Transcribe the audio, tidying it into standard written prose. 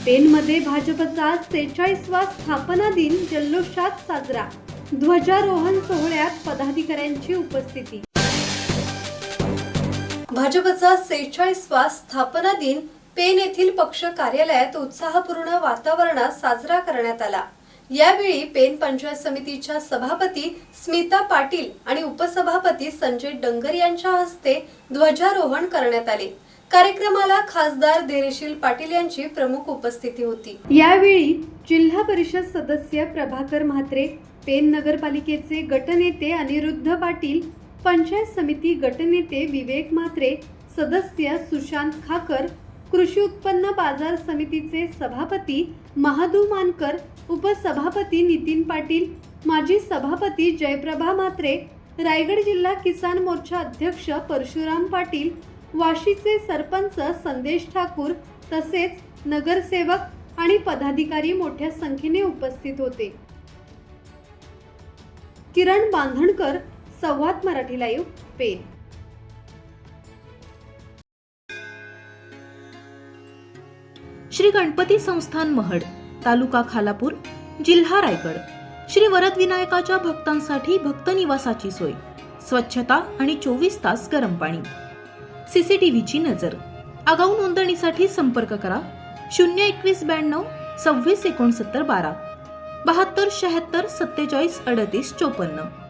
पेनमध्ये भाजपचा 46वा स्थापना दिन जल्लोषात साजरा। ध्वजारोहण सोहळ्यात पदाधिकाऱ्यांची उपस्थिती। भाजपचा 46वा स्थापना दिन पेन येथील पक्ष कार्यालयात उत्साहपूर्ण वातावरणात साजरा करण्यात आला। यावेळी पेन पंचायत समितीच्या सभापती स्मिता पाटील आणि उपसभापती संजय डंगर यांच्या हस्ते ध्वजारोहण करण्यात आले। कार्यक्रमाला खासदार धैर्यशील पाटील यांची प्रमुख उपस्थिती होती। यावेळी जिल्हा परिषद सदस्य प्रभाकर म्हात्रे, पेन नगरपालिकेचे गटनेते अनिरुद्ध पाटील, पंचायत समिती गटनेते विवेक म्हात्रे, सदस्य सुशांत खाकर, कृषी उत्पन्न बाजार समितीचे सभापती महादू मानकर, उपसभापती नितीन पाटील, माजी सभापती जयप्रभा म्हात्रे, रायगड जिल्हा किसान मोर्चा अध्यक्ष परशुराम पाटील, वाशीचे सरपंच संदेश ठाकूर तसेच नगरसेवक आणि पदाधिकारी मोठ्या संख्येने उपस्थित होते। किरण बांधणकर, संवाद मराठी लाईव्ह, पेन। श्री गणपती संस्थान महड, तालुका खालापूर, जिल्हा रायगड। श्री वरद विनायकाच्या भक्तांसाठी भक्त निवासाची सोय, स्वच्छता आणि 24 तास गरम पाणी, सीसीटीव्हीची नजर। आगाऊ नोंदणीसाठी संपर्क करा 02192 26 69 12 72 76 47 38 54।